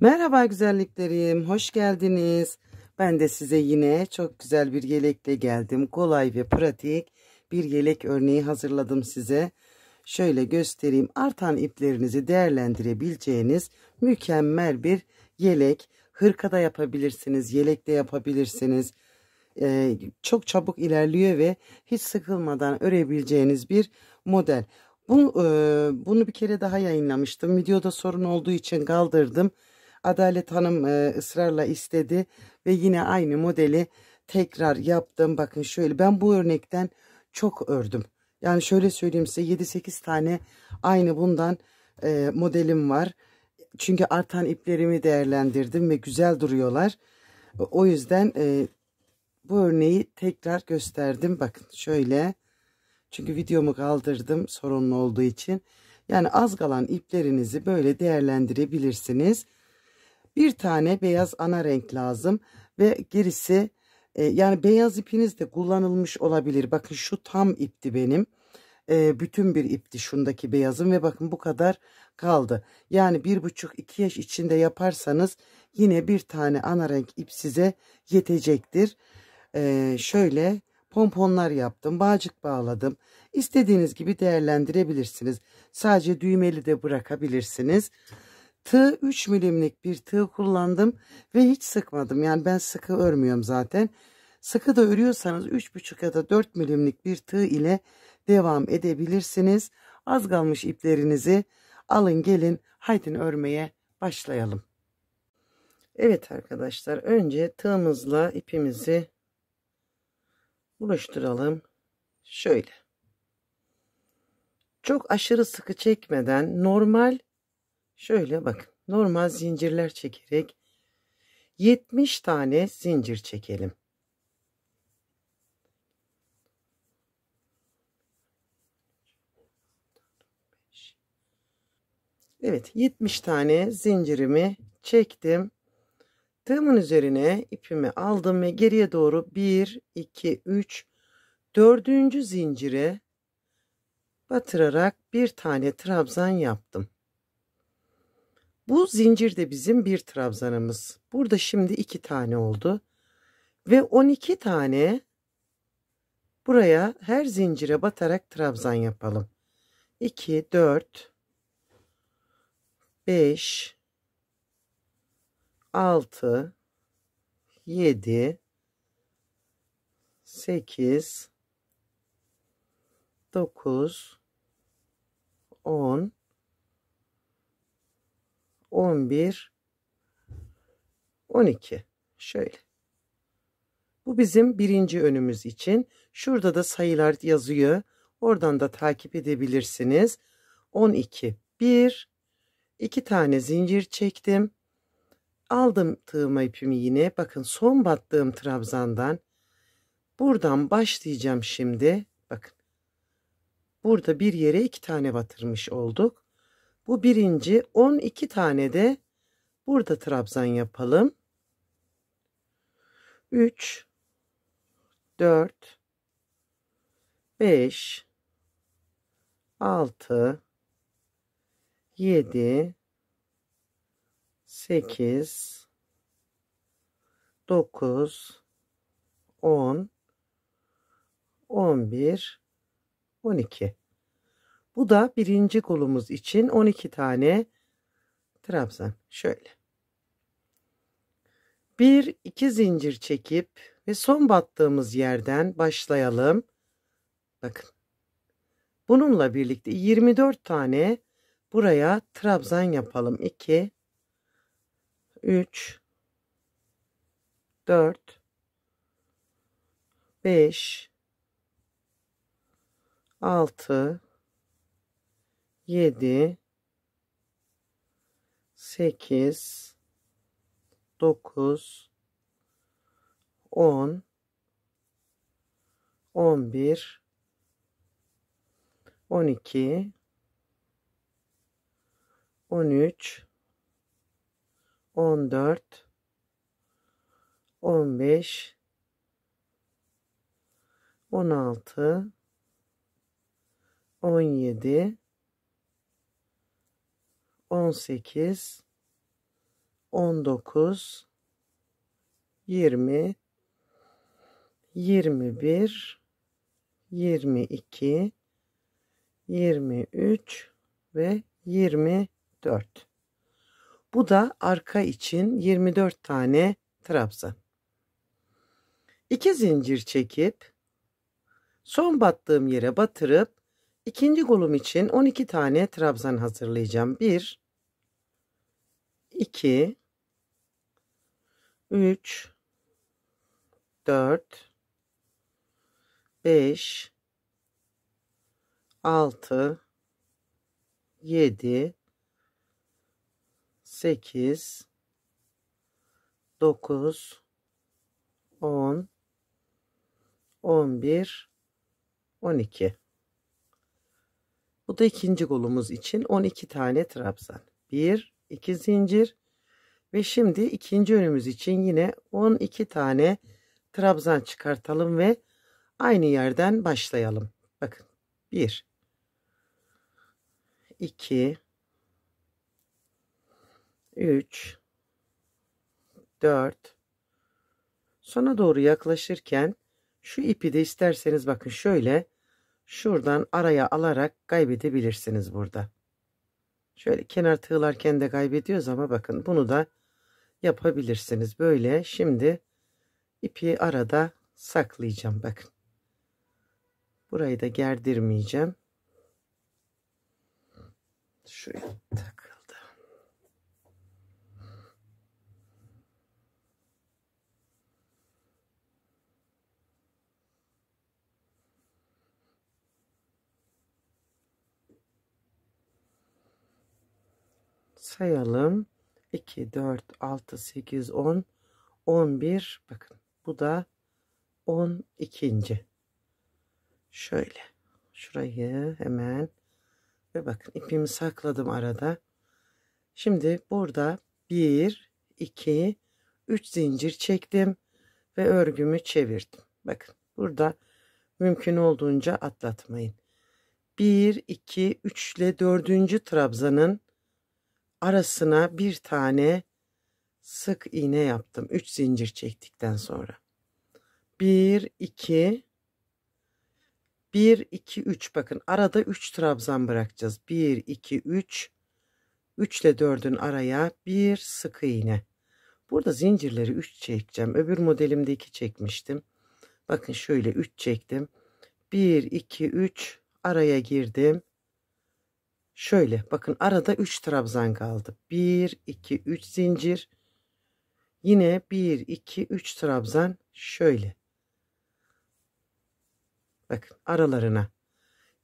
Merhaba güzelliklerim, hoş geldiniz. Ben de size yine çok güzel bir yelekle geldim. Kolay ve pratik bir yelek örneği hazırladım size. Şöyle göstereyim. Artan iplerinizi değerlendirebileceğiniz mükemmel bir yelek. Hırka da yapabilirsiniz, yelek de yapabilirsiniz. Çok çabuk ilerliyor ve hiç sıkılmadan örebileceğiniz bir model. Bunu bir kere daha yayınlamıştım. Videoda sorun olduğu için kaldırdım. Adalet Hanım ısrarla istedi ve yine aynı modeli tekrar yaptım. Bakın şöyle, ben bu örnekten çok ördüm. Yani şöyle söyleyeyim size, 7-8 tane aynı bundan modelim var. Çünkü artan iplerimi değerlendirdim ve güzel duruyorlar. O yüzden bu örneği tekrar gösterdim. Bakın şöyle. Çünkü videomu kaldırdım sorunlu olduğu için. Yani az kalan iplerinizi böyle değerlendirebilirsiniz. Bir tane beyaz ana renk lazım ve gerisi yani beyaz ipiniz de kullanılmış olabilir. Bakın şu tam ipti benim. Bütün bir ipti şundaki beyazım ve bakın bu kadar kaldı. Yani 1,5-2 yaş içinde yaparsanız yine bir tane ana renk ip size yetecektir. Şöyle pomponlar yaptım, bağcık bağladım. İstediğiniz gibi değerlendirebilirsiniz. Sadece düğmeli de bırakabilirsiniz. Tığ 3 milimlik bir tığ kullandım ve hiç sıkmadım. Yani ben sıkı örmüyorum zaten. Sıkı da örüyorsanız 3,5 ya da 4 milimlik bir tığ ile devam edebilirsiniz. Az kalmış iplerinizi alın gelin, haydi örmeye başlayalım. Evet arkadaşlar, önce tığımızla ipimizi buluşturalım. Şöyle. Çok aşırı sıkı çekmeden normal, şöyle bakın, normal zincirler çekerek 70 tane zincir çekelim. Evet, 70 tane zincirimi çektim. Tığımın üzerine ipimi aldım ve geriye doğru 1, 2, 3, 4. zincire batırarak bir tane trabzan yaptım. Bu zincir de bizim bir trabzanımız. Burada şimdi 2 tane oldu. Ve 12 tane buraya her zincire batarak trabzan yapalım. 2, 4, 5, 6, 7, 8, 9, 10, 11, 12. Şöyle. Bu bizim birinci önümüz için. Şurada da sayılar yazıyor. Oradan da takip edebilirsiniz. 12. 1, 2 tane zincir çektim. Aldım tığıma ipimi yine. Bakın son battığım trabzandan buradan başlayacağım şimdi. Bakın. Burada bir yere 2 tane batırmış olduk. Bu birinci, 12 tane de burada trabzan yapalım. 3, 4, 5, 6, 7, 8, 9, 10, 11, 12. Bu da birinci kolumuz için 12 tane trabzan. Şöyle. 1, 2 zincir çekip ve son battığımız yerden başlayalım. Bakın. Bununla birlikte 24 tane buraya trabzan yapalım. 2, 3, 4, 5, 6, 7, 8, 9, 10, 11, 12, 13, 14, 15, 16, 17, 18, 19, 20, 21, 22, 23 ve 24. Bu da arka için 24 tane trabzan. 2 zincir çekip son battığım yere batırıp ikinci kolum için 12 tane trabzan hazırlayacağım. 1, 2, 3, 4, 5, 6, 7, 8, 9, 10, 11, 12. Bu da ikinci kolumuz için 12 tane trabzan. 1, 2 zincir ve şimdi ikinci önümüz için yine 12 tane trabzan çıkartalım ve aynı yerden başlayalım. Bakın 1, 2, 3, 4. Sona doğru yaklaşırken şu ipi de isterseniz bakın şöyle şuradan araya alarak kaybedebilirsiniz burada. Şöyle kenar tığlarken de kaybediyoruz ama bakın bunu da yapabilirsiniz. Böyle şimdi ipi arada saklayacağım. Bakın. Burayı da gerdirmeyeceğim. Şuraya takıldı. Sayalım. 2, 4, 6, 8, 10, 11. Bakın bu da 12. Şöyle. Şurayı hemen ve bakın ipimi sakladım arada. Şimdi burada 1, 2, 3 zincir çektim ve örgümü çevirdim. Bakın burada mümkün olduğunca atlatmayın. 1, 2, 3 ile 4. trabzanın arasına bir tane sık iğne yaptım. 3 zincir çektikten sonra. 1, 2, 1, 2, 3. Bakın arada 3 trabzan bırakacağız. 1, 2, 3. 3 ile 4'ün araya bir sık iğne. Burada zincirleri 3 çekeceğim. Öbür modelimde 2 çekmiştim. Bakın şöyle 3 çektim. 1, 2, 3 araya girdim. Şöyle bakın arada 3 trabzan kaldı. 1, 2, 3 zincir. Yine 1, 2, 3 trabzan şöyle. Bakın aralarına.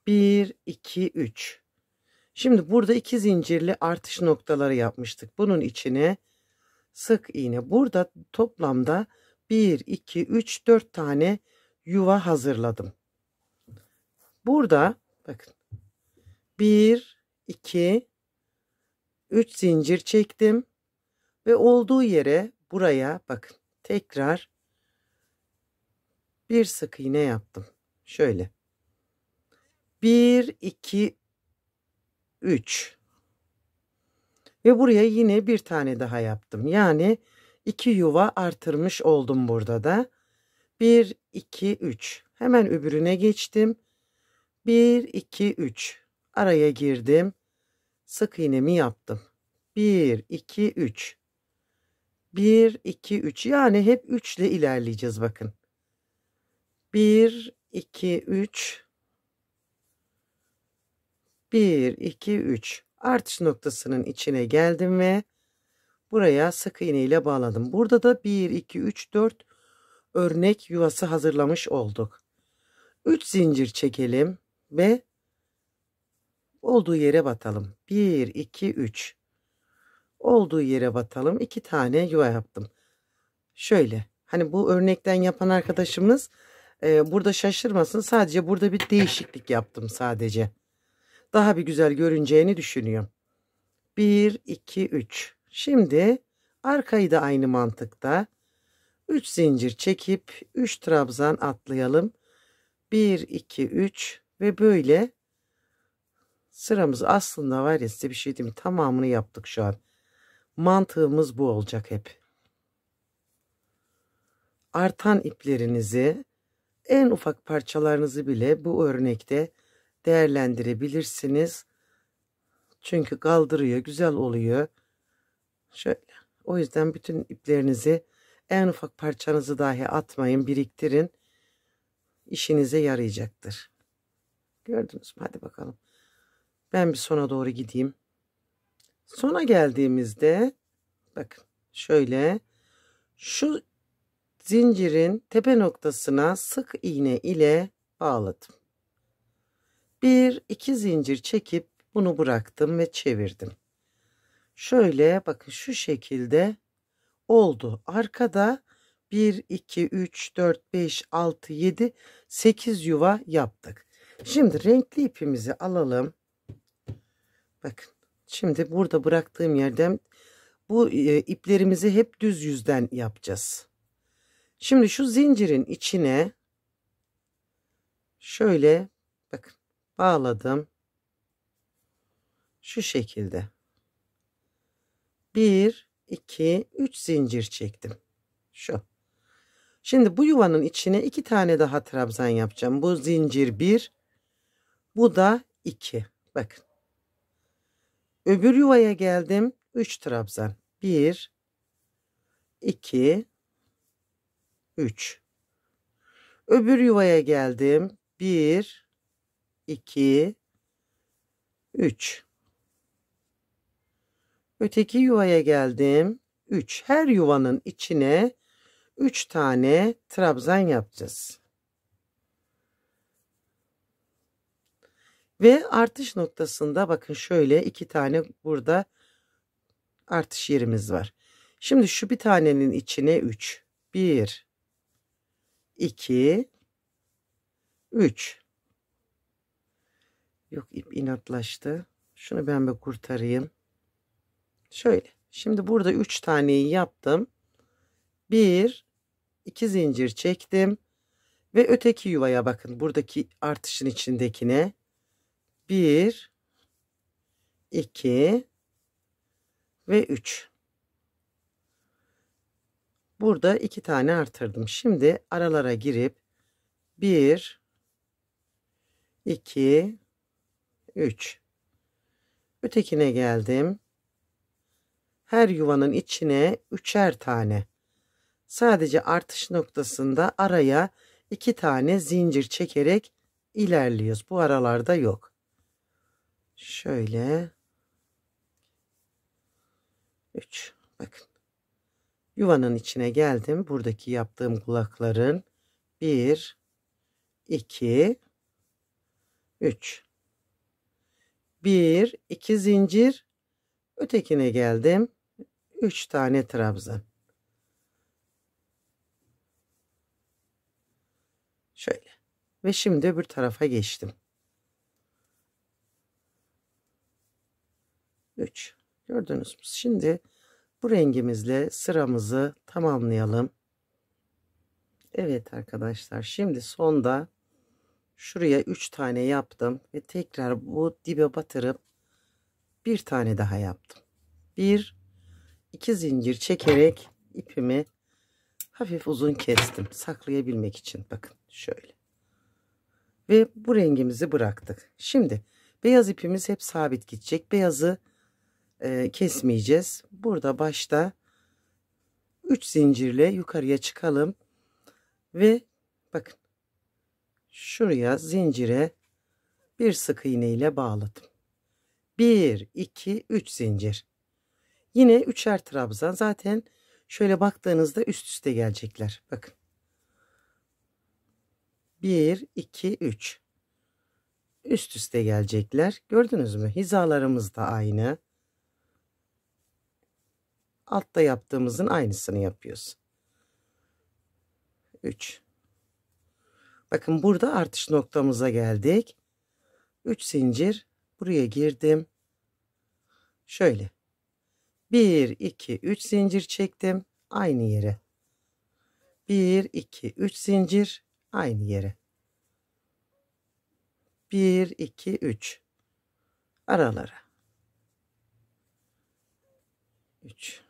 1, 2, 3. Şimdi burada 2 zincirli artış noktaları yapmıştık. Bunun içine sık iğne. Burada toplamda 1, 2, 3, 4 tane yuva hazırladım. Burada bakın 1, 2, 3 zincir çektim ve olduğu yere buraya bakın tekrar bir sık iğne yaptım. Şöyle 1, 2, 3 ve buraya yine bir tane daha yaptım. Yani 2 yuva artırmış oldum burada da. 1, 2, 3. Hemen öbürüne geçtim. 1, 2, 3. Araya girdim. Sık iğnemi yaptım. 1, 2, 3. 1, 2, 3. Yani hep 3 ile ilerleyeceğiz bakın. 1, 2, 3. 1, 2, 3. Artış noktasının içine geldim ve buraya sık iğne ile bağladım. Burada da 1, 2, 3, 4 örnek yuvası hazırlamış olduk. 3 zincir çekelim ve olduğu yere batalım. 1, 2, 3. Olduğu yere batalım. 2 tane yuva yaptım. Şöyle. Hani bu örnekten yapan arkadaşımız burada şaşırmasın. Sadece burada bir değişiklik yaptım sadece. Daha bir güzel görüneceğini düşünüyorum. 1, 2, 3. Şimdi arkayı da aynı mantıkta 3 zincir çekip 3 trabzan atlayalım. 1, 2, 3 ve böyle sıramız aslında var ya size bir şey diyeyim mi? Tamamını yaptık şu an. Mantığımız bu olacak hep. Artan iplerinizi, en ufak parçalarınızı bile bu örnekte değerlendirebilirsiniz. Çünkü kaldırıyor, güzel oluyor. Şöyle. O yüzden bütün iplerinizi, en ufak parçanızı dahi atmayın, biriktirin. İşinize yarayacaktır. Gördünüz mü? Hadi bakalım. Ben bir sona doğru gideyim. Sona geldiğimizde bakın şöyle şu zincirin tepe noktasına sık iğne ile bağladım. Bir iki zincir çekip bunu bıraktım ve çevirdim. Şöyle bakın şu şekilde oldu. Arkada 1 2 3 4 5 6 7 8 yuva yaptık. Şimdi renkli ipimizi alalım. Bakın şimdi burada bıraktığım yerden bu iplerimizi hep düz yüzden yapacağız. Şimdi şu zincirin içine şöyle bakın bağladım. Şu şekilde. 1 2 3 zincir çektim. Şu. Şimdi bu yuvanın içine 2 tane daha trabzan yapacağım. Bu zincir 1, bu da 2. Bakın. Öbür yuvaya geldim. 3 trabzan. 1 2 3. Öbür yuvaya geldim. 1 2 3. Öteki yuvaya geldim. 3. Her yuvanın içine 3 tane trabzan yapacağız. Ve artış noktasında bakın şöyle 2 tane burada artış yerimiz var. Şimdi şu bir tanenin içine 3. 1 2 3. Yok, ip inatlaştı. Şunu ben bir kurtarayım. Şöyle. Şimdi burada 3 taneyi yaptım. 1 2 zincir çektim ve öteki yuvaya bakın, buradaki artışın içindekine 1 2 ve 3. Burada 2 tane artırdım. Şimdi aralara girip 1 2 3. Ötekine geldim. Her yuvanın içine 3'er tane. Sadece artış noktasında araya 2 tane zincir çekerek ilerliyoruz. Bu aralarda yok. Şöyle 3. Bakın. Yuvanın içine geldim. Buradaki yaptığım kulakların 1 2 3. 1 2 zincir. Ötekine geldim. 3 tane trabzan. Şöyle. Ve şimdi öbür tarafa geçtim. 3. Gördünüz mü? Şimdi bu rengimizle sıramızı tamamlayalım. Evet arkadaşlar, şimdi sonda şuraya 3 tane yaptım ve tekrar bu dibe batırıp bir tane daha yaptım. 1 2 zincir çekerek ipimi hafif uzun kestim saklayabilmek için. Bakın şöyle. Ve bu rengimizi bıraktık. Şimdi beyaz ipimiz hep sabit gidecek. Beyazı kesmeyeceğiz. Burada başta 3 zincirle yukarıya çıkalım ve bakın şuraya zincire bir sık iğne ile bağladım. 1 2 3 zincir. Yine 3'er trabzan. Zaten şöyle baktığınızda üst üste gelecekler. Bakın. 1 2 3. Üst üste gelecekler. Gördünüz mü? Hizalarımız da aynı. Altta yaptığımızın aynısını yapıyoruz. 3. Bakın burada artış noktamıza geldik. 3 zincir buraya girdim. Şöyle. 1 2 3 zincir çektim aynı yere. 1 2 3 zincir aynı yere. 1 2 3 aralara. 3.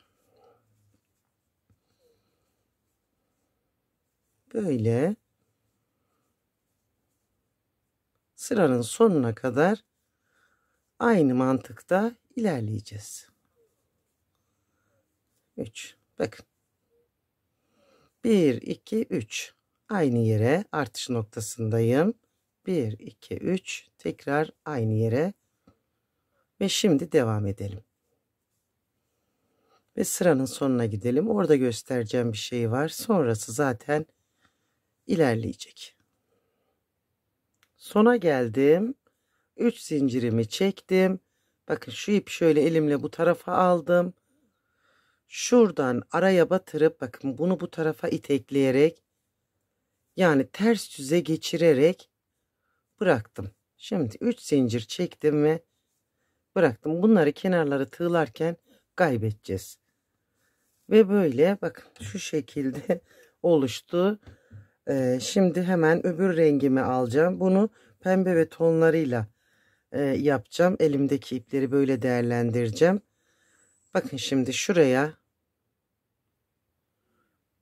Böyle sıranın sonuna kadar aynı mantıkta ilerleyeceğiz. 3. Bakın. 1, 2, 3. Aynı yere artış noktasındayım. 1, 2, 3. Tekrar aynı yere. Ve şimdi devam edelim. Ve sıranın sonuna gidelim. Orada göstereceğim bir şey var. Sonrası zaten ilerleyecek. Sona geldim. 3 zincirimi çektim. Bakın şu ipi şöyle elimle bu tarafa aldım. Şuradan araya batırıp bakın bunu bu tarafa itekleyerek yani ters düze geçirerek bıraktım. Şimdi 3 zincir çektim ve bıraktım. Bunları kenarları tığlarken kaybedeceğiz. Ve böyle bakın şu şekilde oluştu. Şimdi hemen öbür rengimi alacağım. Bunu pembe ve tonlarıyla yapacağım. Elimdeki ipleri böyle değerlendireceğim. Bakın şimdi şuraya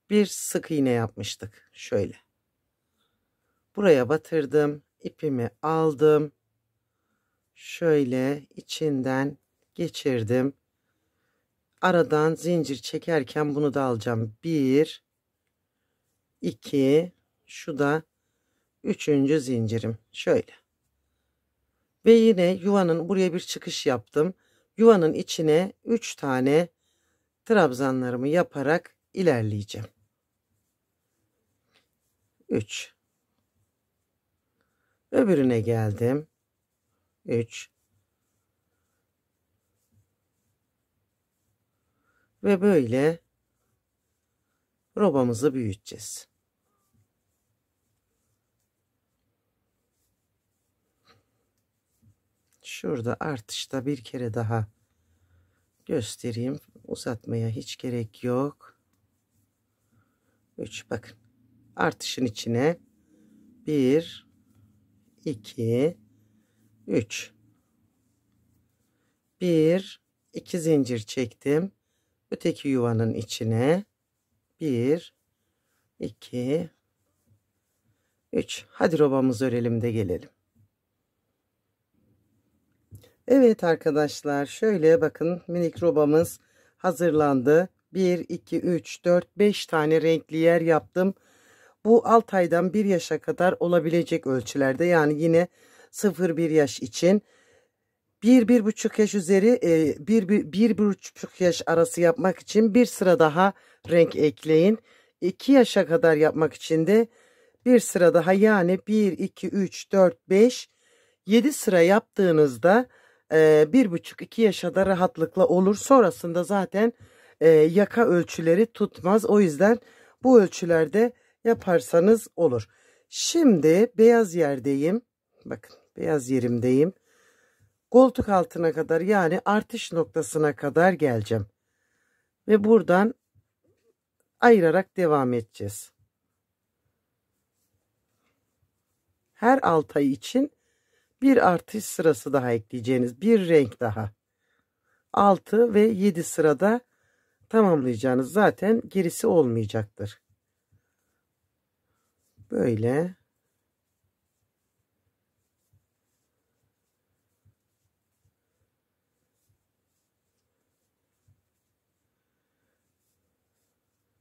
bir sık iğne yapmıştık. Şöyle. Buraya batırdım. İpimi aldım. Şöyle içinden geçirdim. Aradan zincir çekerken bunu da alacağım. 1, 2, şu da 3. zincirim. Şöyle. Ve yine yuvanın buraya bir çıkış yaptım. Yuvanın içine 3 tane trabzanlarımı yaparak ilerleyeceğim. 3. Öbürüne geldim. 3. Ve böyle robamızı büyüteceğiz. Şurada artışta bir kere daha göstereyim. Uzatmaya hiç gerek yok. 3 bakın. Artışın içine 1, 2, 3. 1, 2 zincir çektim. Öteki yuvanın içine 1, 2, 3. Hadi robamızı örelim de gelelim. Evet arkadaşlar, şöyle bakın, minik robamız hazırlandı. 1, 2, 3, 4, 5 tane renkli yer yaptım. Bu 6 aydan 1 yaşa kadar olabilecek ölçülerde. Yani yine 0-1 yaş için 1-1,5 yaş üzeri 1-1,5 yaş arası yapmak için bir sıra daha renk ekleyin. 2 yaşa kadar yapmak için de bir sıra daha, yani 1, 2, 3, 4, 5, 7 sıra yaptığınızda 1,5-2 yaşa da rahatlıkla olur. Sonrasında zaten yaka ölçüleri tutmaz. O yüzden bu ölçülerde yaparsanız olur. Şimdi beyaz yerdeyim. Bakın beyaz yerimdeyim. Koltuk altına kadar, yani artış noktasına kadar geleceğim. Ve buradan ayırarak devam edeceğiz. Her 6 ay için bir artış sırası daha ekleyeceğiniz, bir renk daha. 6 ve 7 sırada tamamlayacağınız, zaten gerisi olmayacaktır. Böyle.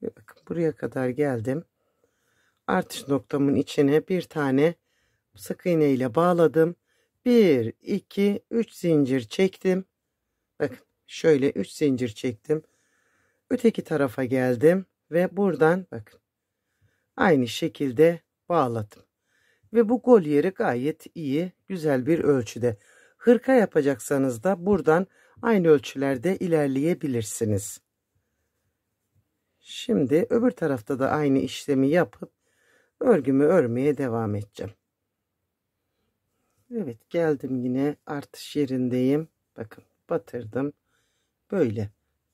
Ve bakın buraya kadar geldim. Artış noktamın içine bir tane sık iğne ile bağladım. 1, 2, 3 zincir çektim. Bakın şöyle 3 zincir çektim. Öteki tarafa geldim ve buradan bakın aynı şekilde bağladım. Ve bu gol yeri gayet iyi, güzel bir ölçüde. Hırka yapacaksanız da buradan aynı ölçülerde ilerleyebilirsiniz. Şimdi öbür tarafta da aynı işlemi yapıp örgümü örmeye devam edeceğim. Evet, geldim, yine artış yerindeyim. Bakın batırdım. Böyle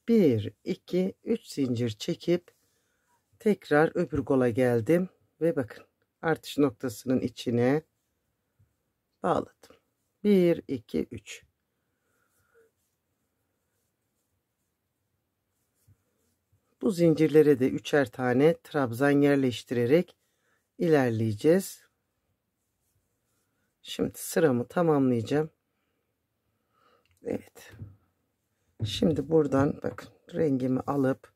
1, 2, 3 zincir çekip tekrar öbür gola geldim ve bakın artış noktasının içine bağladım. 1, 2, 3. Bu zincirlere de üçer tane trabzan yerleştirerek ilerleyeceğiz. Şimdi sıramı tamamlayacağım. Evet. Şimdi buradan bakın rengimi alıp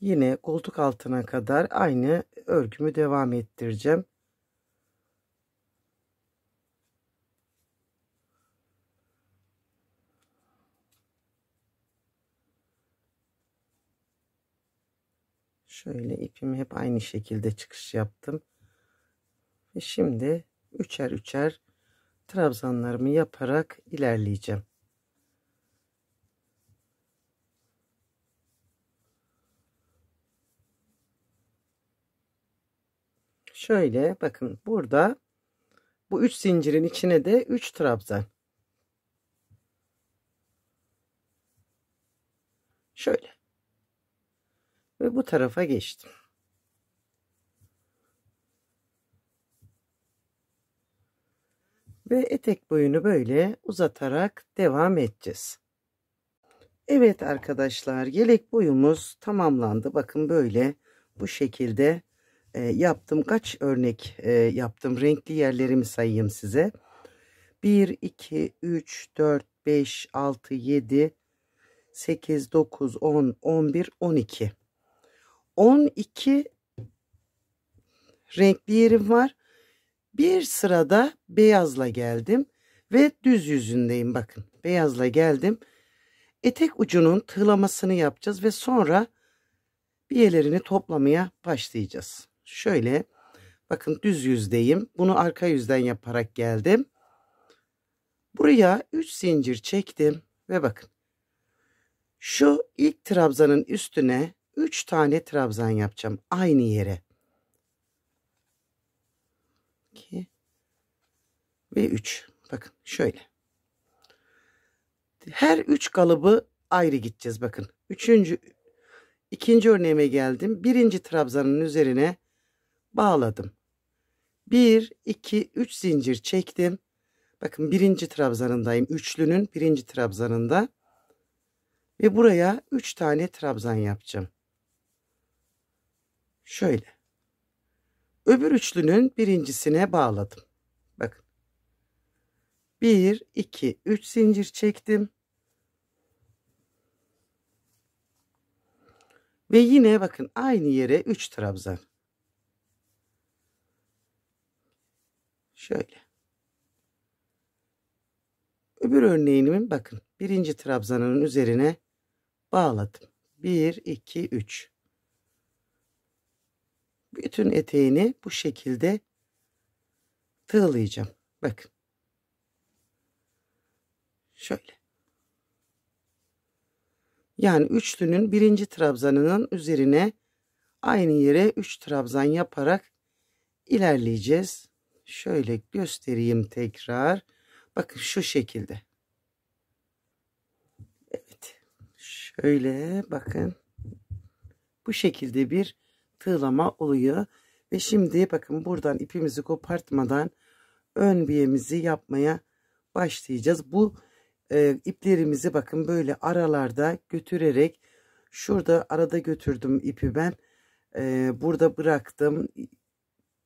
yine koltuk altına kadar aynı örgümü devam ettireceğim. Şöyle ipimi hep aynı şekilde çıkış yaptım. Ve şimdi üçer üçer trabzanlarımı yaparak ilerleyeceğim. Şöyle bakın burada bu 3 zincirin içine de 3 trabzan. Şöyle. Ve bu tarafa geçtim. Ve etek boyunu böyle uzatarak devam edeceğiz. Evet arkadaşlar, yelek boyumuz tamamlandı. Bakın böyle bu şekilde yaptım. Kaç örnek yaptım? Renkli yerlerimi sayayım size. 1, 2, 3, 4, 5, 6, 7, 8, 9, 10, 11, 12. 12 renkli yerim var. Bir sırada beyazla geldim ve düz yüzündeyim. Bakın beyazla geldim. Etek ucunun tığlamasını yapacağız ve sonra biyelerini toplamaya başlayacağız. Şöyle bakın düz yüzdeyim. Bunu arka yüzden yaparak geldim. Buraya 3 zincir çektim ve bakın şu ilk trabzanın üstüne 3 tane trabzan yapacağım aynı yere. 2 ve 3. Bakın şöyle. Her 3 kalıbı ayrı gideceğiz. Bakın. İkinci örneğime geldim. Birinci trabzanın üzerine bağladım. 1, 2, 3 zincir çektim. Bakın birinci trabzanındayım. Üçlünün birinci trabzanında. Ve buraya 3 tane trabzan yapacağım. Şöyle. Öbür üçlünün birincisine bağladım. Bakın. 1, 2, 3 zincir çektim. Ve yine bakın aynı yere 3 trabzan. Şöyle. Öbür örneğimin bakın birinci trabzanın üzerine bağladım. 1, 2, 3. Bütün eteğini bu şekilde tığlayacağım. Bakın. Şöyle. Yani üçlünün birinci trabzanının üzerine aynı yere 3 trabzan yaparak ilerleyeceğiz. Şöyle göstereyim tekrar. Bakın şu şekilde. Evet. Şöyle bakın. Bu şekilde bir tığlama oluyor. Ve şimdi bakın buradan ipimizi kopartmadan ön biyemizi yapmaya başlayacağız. Bu iplerimizi bakın böyle aralarda götürerek şurada arada götürdüm ipi ben. Burada bıraktım.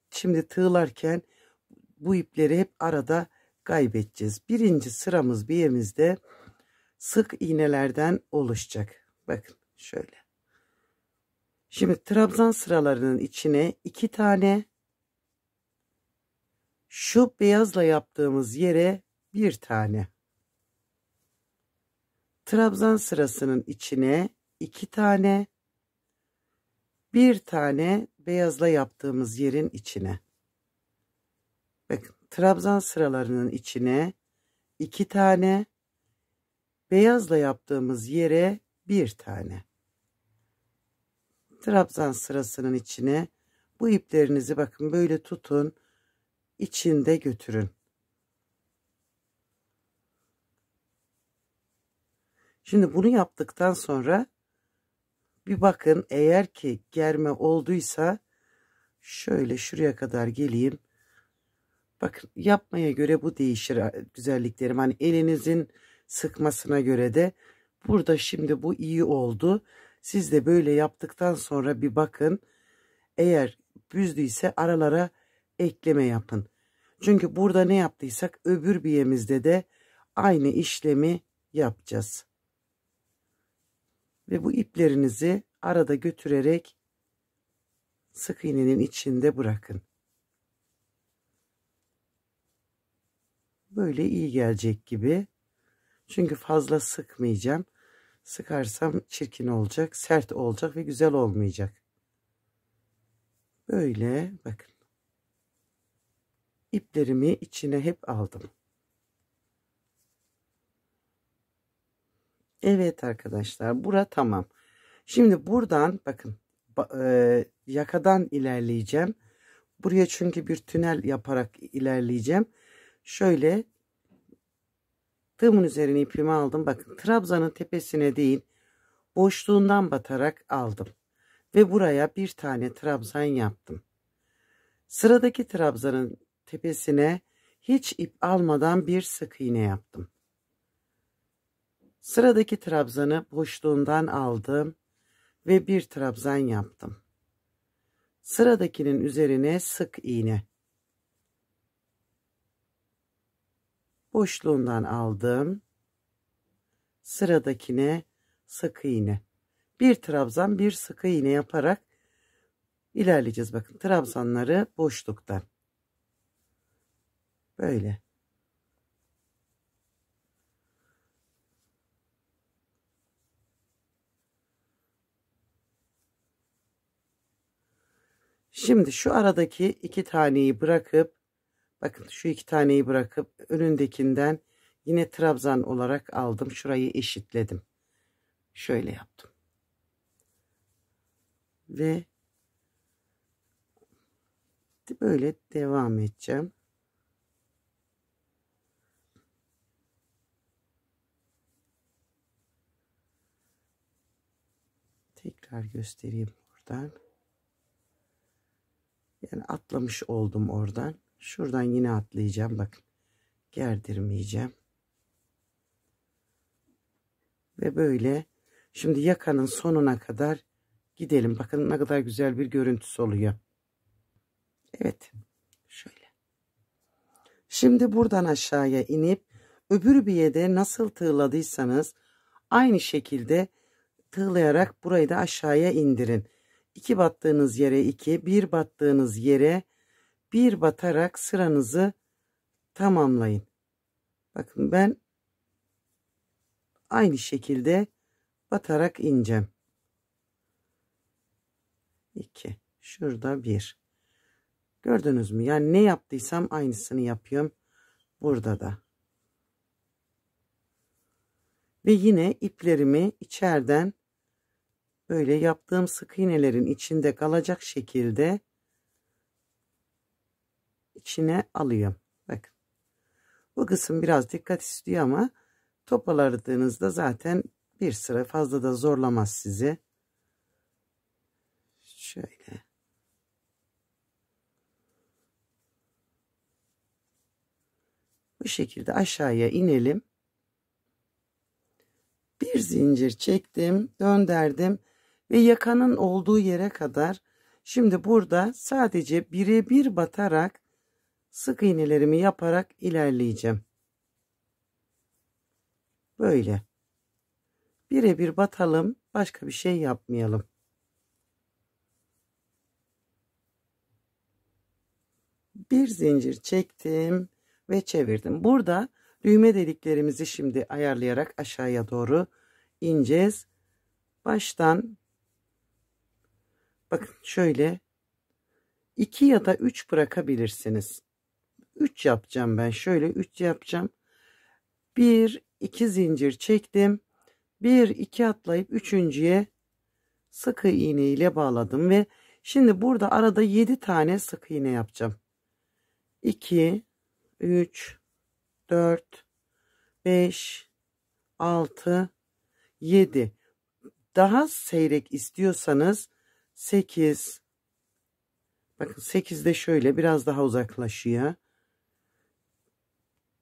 Şimdi tığlarken bu ipleri hep arada kaybedeceğiz. Birinci sıramız biyemizde sık iğnelerden oluşacak. Bakın şöyle. Şimdi trabzan sıralarının içine 2 tane, şu beyazla yaptığımız yere 1 tane. Trabzan sırasının içine 2 tane, 1 tane beyazla yaptığımız yerin içine. Bakın trabzan sıralarının içine 2 tane, beyazla yaptığımız yere 1 tane. Trabzan sırasının içine bu iplerinizi bakın böyle tutun, içinde götürün. Şimdi bunu yaptıktan sonra bir bakın, eğer ki germe olduysa şöyle şuraya kadar geleyim. Bakın yapmaya göre bu değişir güzelliklerim. Hani elinizin sıkmasına göre de burada şimdi bu iyi oldu. Siz de böyle yaptıktan sonra bir bakın. Eğer büzdüyse aralara ekleme yapın. Çünkü burada ne yaptıysak öbür biyemizde de aynı işlemi yapacağız. Ve bu iplerinizi arada götürerek sık iğnenin içinde bırakın. Böyle iyi gelecek gibi. Çünkü fazla sıkmayacağım. Sıkarsam çirkin olacak, sert olacak ve güzel olmayacak. Böyle bakın. İplerimi içine hep aldım. Evet arkadaşlar, bura tamam. Şimdi buradan bakın yakadan ilerleyeceğim. Buraya çünkü bir tünel yaparak ilerleyeceğim. Şöyle tığımın üzerine ipimi aldım. Bakın trabzanın tepesine değil, boşluğundan batarak aldım. Ve buraya bir tane trabzan yaptım. Sıradaki trabzanın tepesine hiç ip almadan bir sık iğne yaptım. Sıradaki trabzanı boşluğundan aldım ve bir trabzan yaptım. Sıradakinin üzerine sık iğne. Boşluğundan aldım. Sıradakine sık iğne. Bir trabzan, bir sık iğne yaparak ilerleyeceğiz. Bakın trabzanları boşluktan. Böyle. Şimdi şu aradaki iki taneyi bırakıp, bakın şu iki taneyi bırakıp önündekinden yine trabzan olarak aldım. Şurayı eşitledim. Şöyle yaptım. Ve böyle devam edeceğim. Tekrar göstereyim buradan. Yani atlamış oldum oradan. Şuradan yine atlayacağım. Bakın. Gerdirmeyeceğim. Ve böyle. Şimdi yakanın sonuna kadar gidelim. Bakın ne kadar güzel bir görüntüsü oluyor. Evet. Şöyle. Şimdi buradan aşağıya inip öbür biyede nasıl tığladıysanız aynı şekilde tığlayarak burayı da aşağıya indirin. 2 battığınız yere 2, 1 battığınız yere 1 batarak sıranızı tamamlayın. Bakın ben aynı şekilde batarak ineceğim. 2, şurada 1. Gördünüz mü? Yani ne yaptıysam aynısını yapıyorum burada da. Ve yine iplerimi içeriden böyle yaptığım sık iğnelerin içinde kalacak şekilde içine alıyorum. Bakın. Bu kısım biraz dikkat istiyor ama toparladığınızda zaten bir sıra fazla da zorlamaz sizi. Şöyle. Bu şekilde aşağıya inelim. Bir zincir çektim, döndürdüm ve yakanın olduğu yere kadar. Şimdi burada sadece birebir batarak sık iğnelerimi yaparak ilerleyeceğim. Böyle. Birebir batalım, başka bir şey yapmayalım. Bir zincir çektim ve çevirdim. Burada düğme deliklerimizi şimdi ayarlayarak aşağıya doğru ineceğiz. Baştan bakın şöyle 2 ya da 3 bırakabilirsiniz. 3 yapacağım ben. Şöyle 3 yapacağım. 1 2 zincir çektim. 1 2 atlayıp üçüncüye sık iğne ile bağladım ve şimdi burada arada 7 tane sık iğne yapacağım. 2 3 4 5 6 7. Daha seyrek istiyorsanız 8. Bakın 8'de şöyle biraz daha uzaklaşıyor.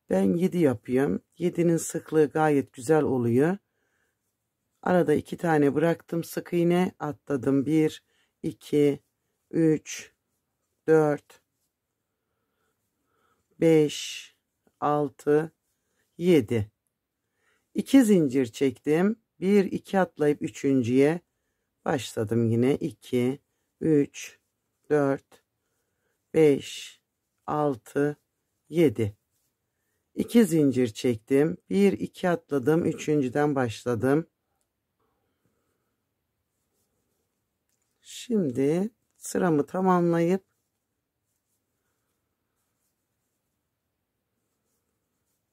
Ben 7 yapıyorum. 7'nin sıklığı gayet güzel oluyor. Arada 2 tane bıraktım sık iğne, atladım. 1 2 3 4 5 6 7. 2 zincir çektim. 1 2 atlayıp üçüncüye başladım yine. 2 3 4 5 6 7. 2 zincir çektim. 1 2 atladım. Üçüncüden başladım. Şimdi sıramı tamamlayıp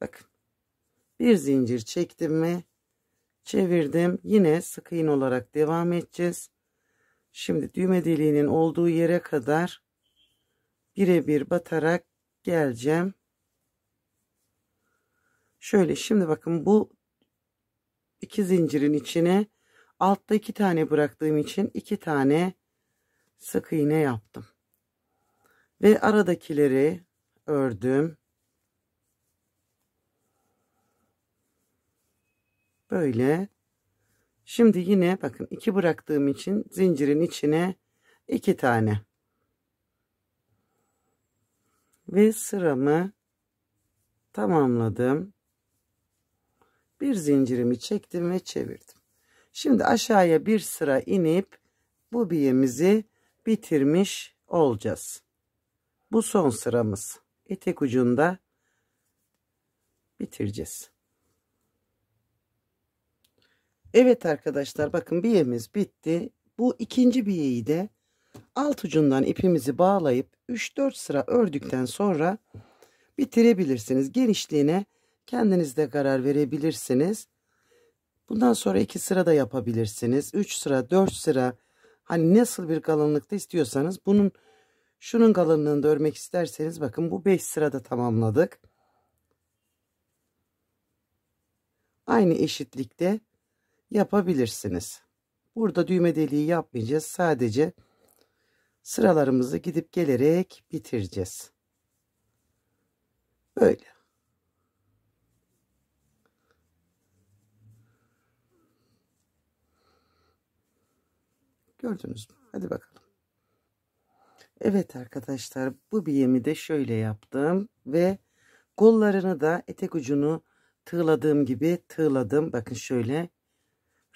bakın, bir zincir çektim ve çevirdim. Yine sık iğne olarak devam edeceğiz. Şimdi düğme deliğinin olduğu yere kadar birebir batarak geleceğim. Şöyle, şimdi bakın, bu 2 zincirin içine altta 2 tane bıraktığım için 2 tane sık iğne yaptım. Ve aradakileri ördüm. Böyle. Şimdi yine bakın, 2 bıraktığım için zincirin içine 2 tane. Ve sıramı tamamladım. Bir zincirimi çektim ve çevirdim. Şimdi aşağıya bir sıra inip bu biyemizi bitirmiş olacağız. Bu son sıramız. Etek ucunda bitireceğiz. Evet arkadaşlar, bakın, biyemiz bitti. Bu ikinci biyeyi de alt ucundan ipimizi bağlayıp 3-4 sıra ördükten sonra bitirebilirsiniz. Genişliğine kendiniz de karar verebilirsiniz. Bundan sonra 2 sıra da yapabilirsiniz. 3 sıra, 4 sıra, hani nasıl bir kalınlıkta istiyorsanız. Şunun kalınlığında örmek isterseniz bakın, bu 5 sırada tamamladık. Aynı eşitlikte yapabilirsiniz. Burada düğme deliği yapmayacağız. Sadece sıralarımızı gidip gelerek bitireceğiz. Böyle. Gördünüz mü? Hadi bakalım. Evet arkadaşlar, bu biyemi de şöyle yaptım ve kollarını da etek ucunu tığladığım gibi tığladım. Bakın, şöyle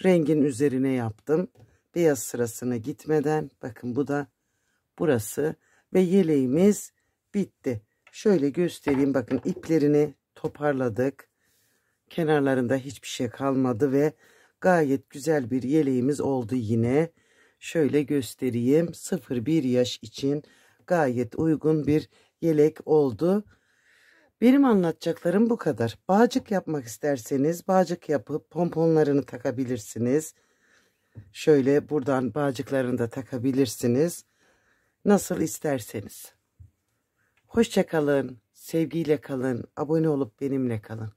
rengin üzerine yaptım. Beyaz sırasına gitmeden. Bakın, bu da burası ve yeleğimiz bitti. Şöyle göstereyim. Bakın, iplerini toparladık. Kenarlarında hiçbir şey kalmadı ve gayet güzel bir yeleğimiz oldu yine. Şöyle göstereyim. 0-1 yaş için gayet uygun bir yelek oldu. Benim anlatacaklarım bu kadar. Bağcık yapmak isterseniz bağcık yapıp pomponlarını takabilirsiniz. Şöyle buradan bağcıklarını da takabilirsiniz. Nasıl isterseniz. Hoşça kalın, sevgiyle kalın, abone olup benimle kalın.